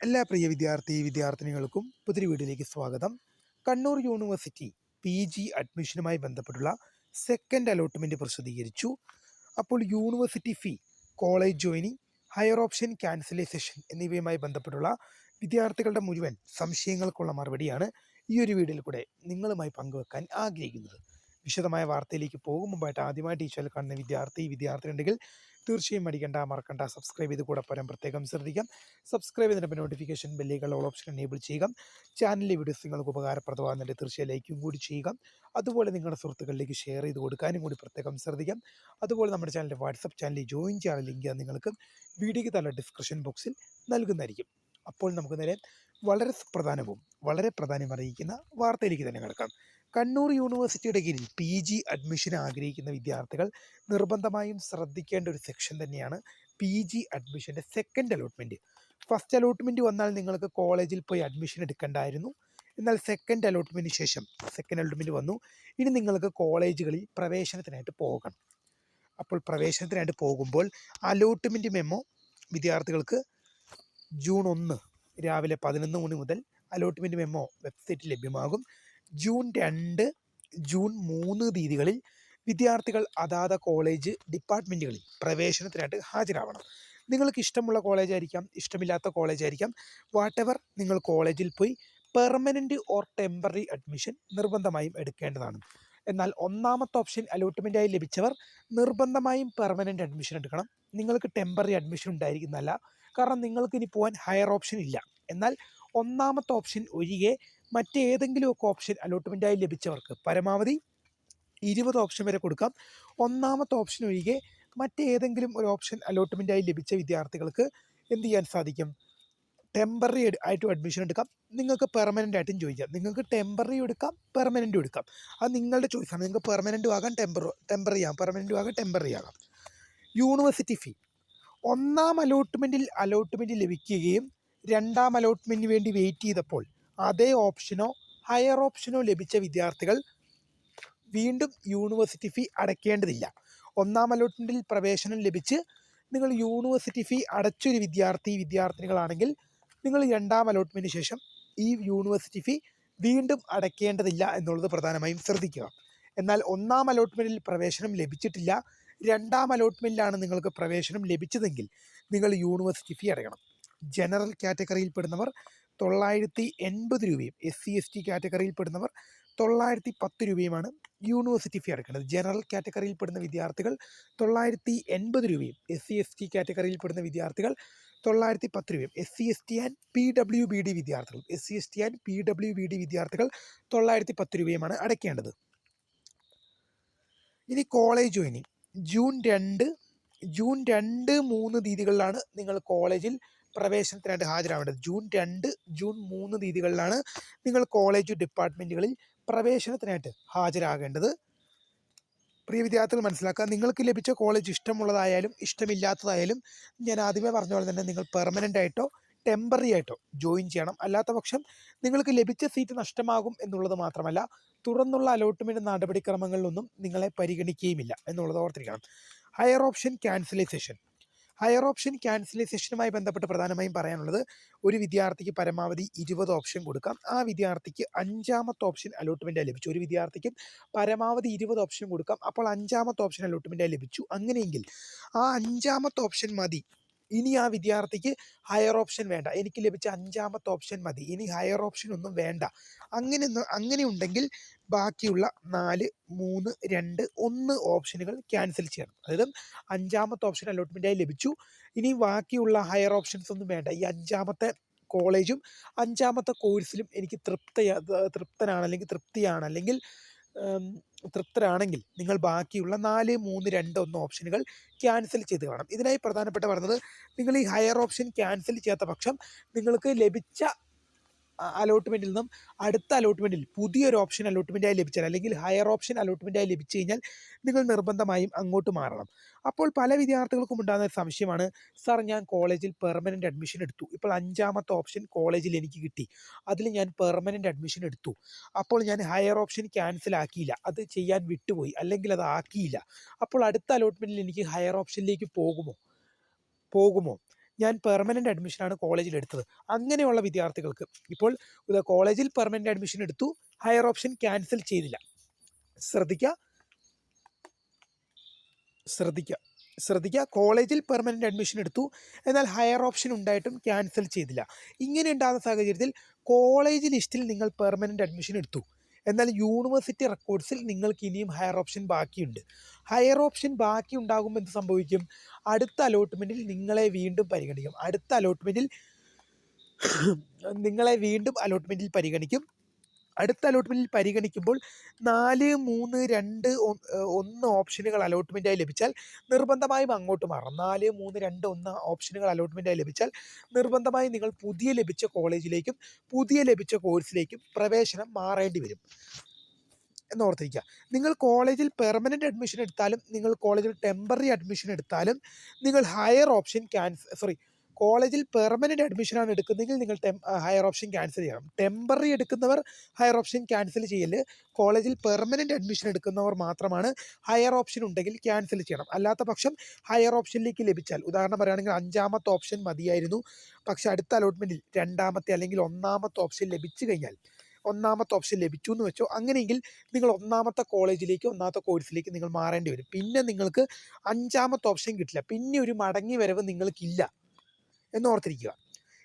എല്ലാ പ്രിയ വിദ്യാർത്ഥിനികൾക്കും പുതിയ വീഡിയോയിലേക്ക് സ്വാഗതം. കണ്ണൂർ യൂണിവേഴ്സിറ്റി PG അഡ്മിഷനുമായി ബന്ധപ്പെട്ടുള്ള സെക്കൻഡ് അലോട്ട്മെൻറ്റ് പ്രസിദ്ധീകരിച്ചു. അപ്പോൾ university fee, college joining, higher option cancellation എന്നിവയുമായി ബന്ധപ്പെട്ടുള്ള വിദ്യാർത്ഥികളുടെ മുഴുവൻ സംശയങ്ങൾക്കുള്ള മറുപടിയാണ് ഈ ഒരു വീഡിയോയിൽ കൂടെ നിങ്ങളുമായി പങ്കുവെക്കാൻ ആഗ്രഹിക്കുന്നത്. വിശദമായ വാർത്തയിലേക്ക് പോകും മുമ്പായിട്ട് ആദ്യമായിട്ട് ഈ ചാനൽ കാണുന്ന വിദ്യാർത്ഥി ഉണ്ടെങ്കിൽ തീർച്ചയായും മറക്കണ്ട സബ്സ്ക്രൈബ് ചെയ്ത് കൂടെ പറയാൻ പ്രത്യേകം ശ്രദ്ധിക്കാം. സബ്സ്ക്രൈബ് ചെയ്തിട്ട് നോട്ടിഫിക്കേഷൻ ബെല്ലുകൾ ഓൾ ഓപ്ഷൻ എനേബിൾ ചെയ്യുക. ചാനലിലെ വീഡിയോസ് നിങ്ങൾക്ക് ഉപകാരപ്രദമാകുന്നുണ്ട് തീർച്ചയായും ലൈക്കും കൂടി ചെയ്യുക. അതുപോലെ നിങ്ങളുടെ സുഹൃത്തുക്കളിലേക്ക് ഷെയർ ചെയ്ത് കൊടുക്കാനും കൂടി പ്രത്യേകം ശ്രദ്ധിക്കാം. അതുപോലെ നമ്മുടെ ചാനലിൻ്റെ വാട്സപ്പ് ചാനലിൽ ജോയിൻ ചെയ്യാനുള്ള ലിങ്ക് നിങ്ങൾക്ക് വീഡിയോയ്ക്ക് തല ഡിസ്ക്രിപ്ഷൻ ബോക്സിൽ നൽകുന്നതായിരിക്കും. അപ്പോൾ നമുക്ക് നേരെ വളരെ സുപ്രധാനവും വളരെ പ്രാധാന്യം അറിയിക്കുന്ന വാർത്തയിലേക്ക് തന്നെ കിടക്കാം. കണ്ണൂർ യൂണിവേഴ്സിറ്റിയുടെ കീഴിൽ PG അഡ്മിഷൻ ആഗ്രഹിക്കുന്ന വിദ്യാർത്ഥികൾ നിർബന്ധമായും ശ്രദ്ധിക്കേണ്ട ഒരു സെക്ഷൻ തന്നെയാണ് PG അഡ്മിഷൻ്റെ സെക്കൻഡ് അലോട്ട്മെൻറ്റ്. ഫസ്റ്റ് അലോട്ട്മെൻറ്റ് വന്നാൽ നിങ്ങൾക്ക് കോളേജിൽ പോയി അഡ്മിഷൻ എടുക്കേണ്ടായിരുന്നു. എന്നാൽ സെക്കൻഡ് അലോട്ട്മെൻറ്റ് വന്നു. ഇനി നിങ്ങൾക്ക് കോളേജുകളിൽ പ്രവേശനത്തിനായിട്ട് പോകണം. അപ്പോൾ പ്രവേശനത്തിനായിട്ട് പോകുമ്പോൾ അലോട്ട്മെൻറ്റ് മെമ്മോ വിദ്യാർത്ഥികൾക്ക് ജൂൺ 1 രാവിലെ 11 മണി മുതൽ അലോട്ട്മെൻറ്റ് മെമ്മോ വെബ്സൈറ്റിൽ ലഭ്യമാകും. ജൂൺ 2, ജൂൺ 3 തീയതികളിൽ വിദ്യാർത്ഥികൾ അതാത് കോളേജ് ഡിപ്പാർട്ട്മെൻറ്റുകളിൽ പ്രവേശനത്തിനായിട്ട് ഹാജരാവണം. നിങ്ങൾക്ക് ഇഷ്ടമുള്ള കോളേജായിരിക്കാം, ഇഷ്ടമില്ലാത്ത കോളേജായിരിക്കാം, വാട്ടെവർ നിങ്ങൾ കോളേജിൽ പോയി പെർമനൻറ്റ് ഓർ ടെമ്പററി അഡ്മിഷൻ നിർബന്ധമായും എടുക്കേണ്ടതാണ്. എന്നാൽ ഒന്നാമത്തെ ഓപ്ഷൻ അലോട്ട്മെൻറ്റായി ലഭിച്ചവർ നിർബന്ധമായും പെർമനൻറ്റ് അഡ്മിഷൻ എടുക്കണം. നിങ്ങൾക്ക് ടെമ്പററി അഡ്മിഷൻ ഉണ്ടായിരിക്കുന്നതല്ല, കാരണം നിങ്ങൾക്ക് ഇനി പോകാൻ ഹയർ ഓപ്ഷൻ ഇല്ല. എന്നാൽ ഒന്നാമത്തെ ഓപ്ഷൻ ഒഴികെ മറ്റേതെങ്കിലുമൊക്കെ ഓപ്ഷൻ അലോട്ട്മെൻറ്റായി ലഭിച്ചവർക്ക് പരമാവധി 20 ഓപ്ഷൻ വരെ കൊടുക്കാം. ഒന്നാമത്തെ ഓപ്ഷൻ ഒഴികെ മറ്റേതെങ്കിലും ഒരു ഓപ്ഷൻ അലോട്ട്മെൻറ്റായി ലഭിച്ച വിദ്യാർത്ഥികൾക്ക് എന്ത് ചെയ്യാൻ സാധിക്കും? ടെമ്പററി ആയിട്ടും അഡ്മിഷൻ എടുക്കാം. നിങ്ങൾക്ക് പെർമനൻ്റ് ആയിട്ടും ചോദിക്കാം. നിങ്ങൾക്ക് ടെമ്പററി എടുക്കാം, പെർമനൻറ്റും എടുക്കാം. അത് നിങ്ങളുടെ ചോയ്സാണ്. നിങ്ങൾക്ക് പെർമനൻറ്റും ആകാം, ടെമ്പററി ആകാം, പെർമനൻറ്റും ആകാം, ടെമ്പററി ആകാം. യൂണിവേഴ്സിറ്റി ഫീ, ഒന്നാം അലോട്ട്മെൻറ്റ് ലഭിക്കുകയും രണ്ടാം അലോട്ട്മെൻറ്റിന് വേണ്ടി വെയിറ്റ് ചെയ്തപ്പോൾ അതേ ഓപ്ഷനോ ഹയർ ഓപ്ഷനോ ലഭിച്ച വിദ്യാർത്ഥികൾ വീണ്ടും യൂണിവേഴ്സിറ്റി ഫീ അടയ്ക്കേണ്ടതില്ല. ഒന്നാം അലോട്ട്മെൻറ്റിൽ പ്രവേശനം ലഭിച്ച് നിങ്ങൾ യൂണിവേഴ്സിറ്റി ഫീ അടച്ചൊരു വിദ്യാർത്ഥിനികളാണെങ്കിൽ നിങ്ങൾ രണ്ടാം അലോട്ട്മെൻറ്റിന് ശേഷം ഈ യൂണിവേഴ്സിറ്റി ഫീ വീണ്ടും അടയ്ക്കേണ്ടതില്ല എന്നുള്ളത് പ്രധാനമായും ശ്രദ്ധിക്കുക. എന്നാൽ ഒന്നാം അലോട്ട്മെൻറ്റിൽ പ്രവേശനം ലഭിച്ചിട്ടില്ല, രണ്ടാം അലോട്ട്മെൻറ്റിലാണ് നിങ്ങൾക്ക് പ്രവേശനം ലഭിച്ചതെങ്കിൽ നിങ്ങൾ യൂണിവേഴ്സിറ്റി ഫീ അടയ്ക്കണം. ജനറൽ കാറ്റഗറിയിൽപ്പെടുന്നവർ 980 രൂപയും SC/ST കാറ്റഗറിയിൽപ്പെടുന്നവർ 910 രൂപയും യൂണിവേഴ്സിറ്റി ഫീ അടയ്ക്കേണ്ടത്. ജനറൽ കാറ്റഗറിയിൽപ്പെടുന്ന വിദ്യാർത്ഥികൾ 980 രൂപയും SC/ST കാറ്റഗറിയിൽപ്പെടുന്ന വിദ്യാർത്ഥികൾ 910 രൂപയും SC/ST ആൻഡ് PWBD വിദ്യാർത്ഥികൾ 910 രൂപയുമാണ് അടയ്ക്കേണ്ടത്. ഇനി കോളേജ് ജോയിനിങ് ജൂൺ 2, 3 തീയതികളിലാണ് നിങ്ങൾ കോളേജിൽ പ്രവേശനത്തിനായിട്ട് ഹാജരാവേണ്ടത്. ജൂൺ 2, ജൂൺ 3 തീയതികളിലാണ് നിങ്ങൾ കോളേജ് ഡിപ്പാർട്ട്മെൻറ്റുകളിൽ പ്രവേശനത്തിനായിട്ട് ഹാജരാകേണ്ടത്. പ്രിയ വിദ്യാർത്ഥികൾ മനസ്സിലാക്കുക, നിങ്ങൾക്ക് ലഭിച്ച കോളേജ് ഇഷ്ടമുള്ളതായാലും ഇഷ്ടമില്ലാത്തതായാലും ഞാൻ ആദ്യമേ പറഞ്ഞ പോലെ തന്നെ നിങ്ങൾ പെർമനൻ്റ് ആയിട്ടോ ടെമ്പററി ആയിട്ടോ ജോയിൻ ചെയ്യണം. അല്ലാത്ത പക്ഷം നിങ്ങൾക്ക് ലഭിച്ച സീറ്റ് നഷ്ടമാകും എന്നുള്ളത് മാത്രമല്ല, തുടർന്നുള്ള അലോട്ട്മെൻറ്റ് നടപടിക്രമങ്ങളിലൊന്നും നിങ്ങളെ പരിഗണിക്കുകയുമില്ല എന്നുള്ളത് ഓർത്തിരിക്കണം. ഹയർ ഓപ്ഷൻ ക്യാൻസലൈസേഷനുമായി ബന്ധപ്പെട്ട് പ്രധാനമായും പറയാനുള്ളത്, ഒരു വിദ്യാർത്ഥിക്ക് പരമാവധി 20 ഓപ്ഷൻ കൊടുക്കാം. ആ വിദ്യാർത്ഥിക്ക് 5ാമത്തെ ഓപ്ഷൻ അലോട്ട്മെൻറ്റായി ലഭിച്ചു. ഒരു വിദ്യാർത്ഥിക്ക് പരമാവധി 20 ഓപ്ഷൻ കൊടുക്കാം. അപ്പോൾ 5ാമത്തെ ഓപ്ഷൻ അലോട്ട്മെൻറ്റായി ലഭിച്ചു. അങ്ങനെയെങ്കിൽ ആ 5ാമത്തെ ഓപ്ഷൻ മതി. ഇനി ആ വിദ്യാർത്ഥിക്ക് ഹയർ ഓപ്ഷൻ വേണ്ട, എനിക്ക് ലഭിച്ച 5ാമത്തെ ഓപ്ഷൻ മതി, ഇനി ഹയർ ഓപ്ഷൻ ഒന്നും വേണ്ട. അങ്ങനെ ഉണ്ടെങ്കിൽ ബാക്കിയുള്ള 4, 3, 2, 1 ഓപ്ഷനുകൾ ക്യാൻസൽ ചെയ്യണം. അതായത് 5ാമത്തെ ഓപ്ഷൻ അലോട്ട്മെൻറ്റായി ലഭിച്ചു, ഇനി ബാക്കിയുള്ള ഹയർ ഓപ്ഷൻസ് ഒന്നും വേണ്ട. ഈ 5ാമത്തെ കോളേജും 5ാമത്തെ കോഴ്സിലും എനിക്ക് തൃപ്തരാണെങ്കിൽ നിങ്ങൾ ബാക്കിയുള്ള 4, 3, 2, 1 ഓപ്ഷനുകൾ ക്യാൻസൽ ചെയ്ത് കാണാം. ഇതിനായി പ്രധാനപ്പെട്ട പറഞ്ഞത്, നിങ്ങൾ ഈ ഹയർ ഓപ്ഷൻ ക്യാൻസൽ ചെയ്യാത്ത പക്ഷം നിങ്ങൾക്ക് ലഭിച്ച അലോട്ട്മെൻറ്റിൽ നിന്നും അടുത്ത അലോട്ട്മെൻറ്റിൽ പുതിയൊരു ഓപ്ഷൻ അലോട്ട്മെൻറ്റായി ലഭിച്ചാൽ, അല്ലെങ്കിൽ ഹയർ ഓപ്ഷൻ അലോട്ട്മെൻറ്റായി ലഭിച്ചു കഴിഞ്ഞാൽ നിങ്ങൾ നിർബന്ധമായും അങ്ങോട്ട് മാറണം. അപ്പോൾ പല വിദ്യാർത്ഥികൾക്കും ഉണ്ടാകുന്ന ഒരു സംശയമാണ്, സാർ ഞാൻ കോളേജിൽ പെർമനൻറ്റ് അഡ്മിഷൻ എടുത്തു, ഇപ്പോൾ 5ാമത്തെ ഓപ്ഷൻ കോളേജിൽ എനിക്ക് കിട്ടി, അതിൽ ഞാൻ പെർമനൻറ്റ് അഡ്മിഷൻ എടുത്തു, അപ്പോൾ ഞാൻ ഹയർ ഓപ്ഷൻ ക്യാൻസൽ ആക്കിയില്ല, അത് ചെയ്യാൻ വിട്ടുപോയി, അല്ലെങ്കിൽ അത് ആക്കിയില്ല, അപ്പോൾ അടുത്ത അലോട്ട്മെൻറ്റിൽ എനിക്ക് ഹയർ ഓപ്ഷനിലേക്ക് പോകുമോ? ഞാൻ പെർമനൻ്റ് അഡ്മിഷനാണ് കോളേജിൽ എടുത്തത്. അങ്ങനെയുള്ള വിദ്യാർത്ഥികൾക്ക് ഇപ്പോൾ കോളേജിൽ പെർമനൻ്റ് അഡ്മിഷൻ എടുത്തു, ഹയർ ഓപ്ഷൻ ക്യാൻസൽ ചെയ്തില്ല. ശ്രദ്ധിക്കുക ശ്രദ്ധിക്കുക ശ്രദ്ധിക്കുക കോളേജിൽ പെർമനൻ്റ് അഡ്മിഷൻ എടുത്തു, എന്നാൽ ഹയർ ഓപ്ഷൻ ഉണ്ടായിട്ടും ക്യാൻസൽ ചെയ്തില്ല. ഇങ്ങനെ ഉണ്ടാകുന്ന സാഹചര്യത്തിൽ കോളേജ് ലിസ്റ്റിൽ നിങ്ങൾ പെർമനൻ്റ് അഡ്മിഷൻ എടുത്തു, എന്നാൽ യൂണിവേഴ്സിറ്റി റെക്കോർഡ്സിൽ നിങ്ങൾക്ക് ഇനിയും ഹയർ ഓപ്ഷൻ ബാക്കിയുണ്ട്. ഹയർ ഓപ്ഷൻ ബാക്കി ഉണ്ടാകുമ്പോൾ എന്ത് സംഭവിക്കും? അടുത്ത അലോട്ട്മെൻറ്റിൽ നിങ്ങളെ വീണ്ടും പരിഗണിക്കും. അടുത്ത അലോട്ട്മെൻറ്റിൽ നിങ്ങളെ വീണ്ടും അലോട്ട്മെൻറ്റിൽ പരിഗണിക്കും. അടുത്ത അലോട്ട്മെൻറ്റിൽ പരിഗണിക്കുമ്പോൾ 4, 3, 2, 1 ഓപ്ഷനുകൾ അലോട്ട്മെൻറ്റായി ലഭിച്ചാൽ നിർബന്ധമായും അങ്ങോട്ട് മാറണം. 4, 3, 2, 1 ഓപ്ഷനുകൾ അലോട്ട്മെൻറ്റായി ലഭിച്ചാൽ നിർബന്ധമായും നിങ്ങൾ പുതിയ ലഭിച്ച കോളേജിലേക്കും പുതിയ ലഭിച്ച കോഴ്സിലേക്കും പ്രവേശനം മാറേണ്ടി വരും എന്നോർത്തിരിക്കുക. നിങ്ങൾ കോളേജിൽ പെർമനൻ്റ് അഡ്മിഷൻ എടുത്താലും നിങ്ങൾ കോളേജിൽ ടെമ്പററി അഡ്മിഷൻ എടുത്താലും നിങ്ങൾ ഹയർ ഓപ്ഷൻ കോളേജിൽ പെർമനൻ്റ് അഡ്മിഷനാണ് എടുക്കുന്നതെങ്കിൽ നിങ്ങൾ ഹയർ ഓപ്ഷൻ ക്യാൻസൽ ചെയ്യണം. ടെമ്പററി എടുക്കുന്നവർ ഹയർ ഓപ്ഷൻ ക്യാൻസൽ ചെയ്യൽ. കോളേജിൽ പെർമനൻ്റ് അഡ്മിഷൻ എടുക്കുന്നവർ മാത്രമാണ് ഹയർ ഓപ്ഷൻ ഉണ്ടെങ്കിൽ ക്യാൻസൽ ചെയ്യണം. അല്ലാത്ത പക്ഷം ഹയർ ഓപ്ഷനിലേക്ക് ലഭിച്ചാൽ, ഉദാഹരണം പറയുകയാണെങ്കിൽ 5ാമത്തെ ഓപ്ഷൻ മതിയായിരുന്നു, പക്ഷെ അടുത്ത അലോട്ട്മെൻറ്റിൽ 2ാമത്തെ അല്ലെങ്കിൽ 1ാമത്തെ ഓപ്ഷൻ ലഭിച്ചു കഴിഞ്ഞാൽ, 1ാമത്തെ ഓപ്ഷൻ ലഭിച്ചു എന്ന് വെച്ചോ, അങ്ങനെയെങ്കിൽ നിങ്ങൾ 1ാമത്തെ കോളേജിലേക്ക് 1ാമത്തെ കോഴ്സിലേക്ക് നിങ്ങൾ മാറേണ്ടി വരും. പിന്നെ നിങ്ങൾക്ക് 5ാമത്തെ ഓപ്ഷൻ കിട്ടില്ല. പിന്നെ ഒരു മടങ്ങി വരവ് നിങ്ങൾക്കില്ല എന്നോർത്തിരിക്കുക.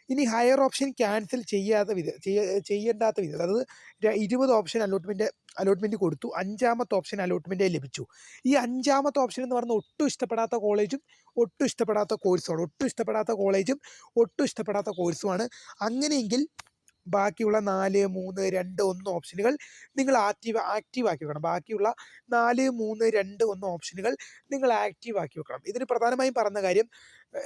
ഇനി ഹയർ ഓപ്ഷൻ ക്യാൻസൽ ചെയ്യേണ്ടാത്ത വിധം, അതായത് 20 ഓപ്ഷൻ അലോട്ട്മെൻറ്റ് കൊടുത്തു, 5ാമത്തെ ഓപ്ഷൻ അലോട്ട്മെൻറ്റായി ലഭിച്ചു. ഈ 5ാമത്തെ ഓപ്ഷൻ എന്ന് പറയുന്നത് ഒട്ടും ഇഷ്ടപ്പെടാത്ത കോളേജും ഒട്ടും ഇഷ്ടപ്പെടാത്ത കോഴ്സുമാണ്. ഒട്ടും ഇഷ്ടപ്പെടാത്ത കോളേജും ഒട്ടും ഇഷ്ടപ്പെടാത്ത കോഴ്സുമാണ്. അങ്ങനെയെങ്കിൽ ബാക്കിയുള്ള 4, 3, 2, 1 ഓപ്ഷനുകൾ നിങ്ങൾ ആക്റ്റീവ് ആക്കി വെക്കണം. ബാക്കിയുള്ള 4, 3, 2, 1 ഓപ്ഷനുകൾ നിങ്ങൾ ആക്റ്റീവ് ആക്കി വെക്കണം. ഇതിന് പ്രധാനമായും പറഞ്ഞ കാര്യം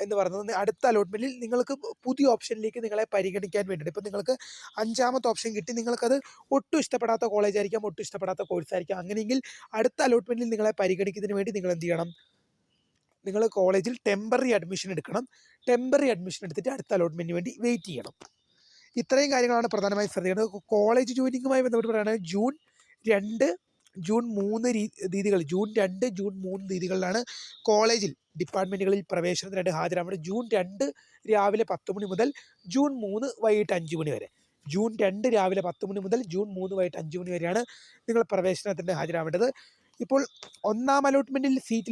എന്ന് പറയുന്നത്, അടുത്ത അലോട്ട്മെൻറ്റിൽ നിങ്ങൾക്ക് പുതിയ ഓപ്ഷനിലേക്ക് നിങ്ങളെ പരിഗണിക്കാൻ വേണ്ടിയിട്ട്. ഇപ്പോൾ നിങ്ങൾക്ക് 5ാമത്തെ ഓപ്ഷൻ കിട്ടി, നിങ്ങൾക്കത് ഒട്ടും ഇഷ്ടപ്പെടാത്ത കോളേജായിരിക്കാം, ഒട്ടും ഇഷ്ടപ്പെടാത്ത കോഴ്സായിരിക്കാം. അങ്ങനെയെങ്കിൽ അടുത്ത അലോട്ട്മെൻറ്റിൽ നിങ്ങളെ പരിഗണിക്കുന്നതിന് വേണ്ടി നിങ്ങൾ എന്ത് ചെയ്യണം? നിങ്ങൾ കോളേജിൽ ടെമ്പററി അഡ്മിഷൻ എടുക്കണം. ടെമ്പററി അഡ്മിഷൻ എടുത്തിട്ട് അടുത്ത അലോട്ട്മെൻറ്റിന് വേണ്ടി വെയിറ്റ് ചെയ്യണം. ഇത്രയും കാര്യങ്ങളാണ് പ്രധാനമായും ശ്രദ്ധിക്കേണ്ടത്. കോളേജ് ജോയിനിങ്ങുമായി ബന്ധപ്പെട്ട് പറയുകയാണെങ്കിൽ ജൂൺ 2, ജൂൺ 3 തീയതികൾ, ജൂൺ 2, ജൂൺ 3 തീയതികളിലാണ് കോളേജിൽ ഡിപ്പാർട്ട്മെൻറ്റുകളിൽ പ്രവേശനത്തിനായിട്ട് ഹാജരാവേണ്ടത്. ജൂൺ 2 രാവിലെ 10 മണി മുതൽ ജൂൺ 3 വൈകിട്ട് 5 മണി വരെ. ജൂൺ 2 രാവിലെ 10 മണി മുതൽ ജൂൺ 3 വൈകിട്ട് 5 മണി വരെയാണ് നിങ്ങൾ പ്രവേശനത്തിന് ഹാജരാവേണ്ടത്. ഇപ്പോൾ 1ാം അലോട്ട്മെൻറ്റിൽ സീറ്റ്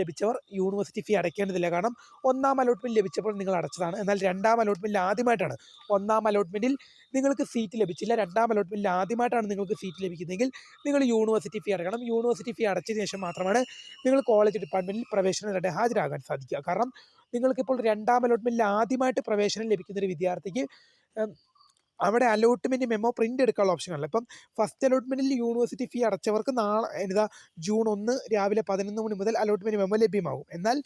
ലഭിച്ചവർ യൂണിവേഴ്സിറ്റി ഫീ അടയ്ക്കേണ്ടതില്ല. കാരണം 1ാം അലോട്ട്മെൻറ്റ് ലഭിച്ചപ്പോൾ നിങ്ങൾ അടച്ചതാണ്. എന്നാൽ 2ാം അലോട്ട്മെൻറ്റിൽ ആദ്യമായിട്ടാണ്, 1ാം അലോട്ട്മെൻറ്റിൽ നിങ്ങൾക്ക് സീറ്റ് ലഭിച്ചില്ല, 2ാം അലോട്ട്മെൻറ്റിൽ ആദ്യമായിട്ടാണ് നിങ്ങൾക്ക് സീറ്റ് ലഭിക്കുന്നതെങ്കിൽ നിങ്ങൾ യൂണിവേഴ്സിറ്റി ഫീ അടക്കണം. യൂണിവേഴ്സിറ്റി ഫീ അടച്ചതിന് ശേഷം മാത്രമാണ് നിങ്ങൾ കോളേജ് ഡിപ്പാർട്ട്മെൻറ്റിൽ പ്രവേശനത്തിനായിട്ട് ഹാജരാകാൻ സാധിക്കുക. കാരണം നിങ്ങൾക്കിപ്പോൾ 2ാം അലോട്ട്മെൻറ്റിൽ ആദ്യമായിട്ട് പ്രവേശനം ലഭിക്കുന്നൊരു വിദ്യാർത്ഥിക്ക് അവിടെ അലോട്ട്മെൻറ്റ് മെമ്മോ പ്രിൻ്റ് എടുക്കാനുള്ള ഓപ്ഷനാണ്. ഇപ്പം ഫസ്റ്റ് അലോട്ട്മെൻറ്റിൽ യൂണിവേഴ്സിറ്റി ഫീ അടച്ചവർക്ക് ജൂൺ 1 രാവിലെ 11 മണി മുതൽ അലോട്ട്മെൻറ്റ് മെമ്മോ ലഭ്യമാകും. എന്നാൽ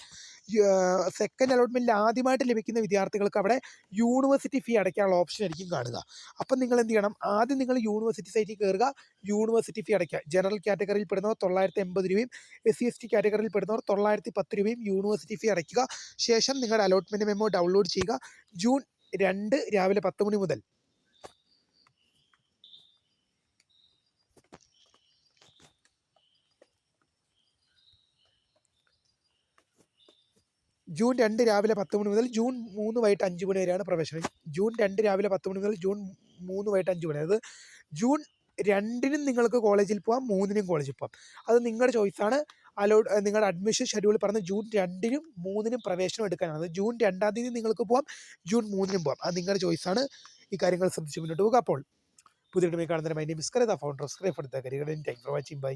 സെക്കൻഡ് അലോട്ട്മെൻറ്റിൽ ആദ്യമായിട്ട് ലഭിക്കുന്ന വിദ്യാർത്ഥികൾക്ക് അവിടെ യൂണിവേഴ്സിറ്റി ഫീ അടയ്ക്കാനുള്ള ഓപ്ഷൻ ആയിരിക്കും കാണുക. അപ്പം നിങ്ങൾ എന്ത് ചെയ്യണം? ആദ്യം നിങ്ങൾ യൂണിവേഴ്സിറ്റി സൈറ്റിൽ കയറുക, യൂണിവേഴ്സിറ്റി ഫീ അടയ്ക്കുക. ജനറൽ കാറ്റഗറിയിൽ പെടുന്നവർ 980 രൂപയും SC/ST കാറ്റഗറിയിൽ പെടുന്നവർ 910 രൂപയും യൂണിവേഴ്സിറ്റി ഫീ അടയ്ക്കുക. ശേഷം നിങ്ങളുടെ അലോട്ട്മെൻറ്റ് മെമ്മോ ഡൗൺലോഡ് ചെയ്യുക. ജൂൺ 2 രാവിലെ 10 മണി മുതൽ ജൂൺ 2 രാവിലെ 10 മണി മുതൽ ജൂൺ 3 വൈകിട്ട് 5 മണി വരെയാണ് പ്രവേശനം. ജൂൺ 2 രാവിലെ 10 മണി മുതൽ ജൂൺ 3 വൈകിട്ട് 5 മണി, അതായത് ജൂൺ 2-നും നിങ്ങൾക്ക് കോളേജിൽ പോകാം, 3-നും കോളേജിൽ പോകാം. അത് നിങ്ങളുടെ ചോയ്സാണ്. നിങ്ങളുടെ അഡ്മിഷൻ ഷെഡ്യൂൾ പറഞ്ഞ് ജൂൺ 2-നും 3-നും പ്രവേശനം എടുക്കാനാണ്. അത് ജൂൺ 2-ാം തീയതി നിങ്ങൾക്ക് പോകാം, ജൂൺ 3-നും പോകാം. അത് നിങ്ങളുടെ ചോയ്സാണ്. ഈ കാര്യങ്ങൾ ശ്രദ്ധിച്ച് മുന്നോട്ട് പോകുക. അപ്പോൾ പുതിയ കാണുന്നതിന് my name is Karitha, founder of scribe for the career. Thank you for watching. By.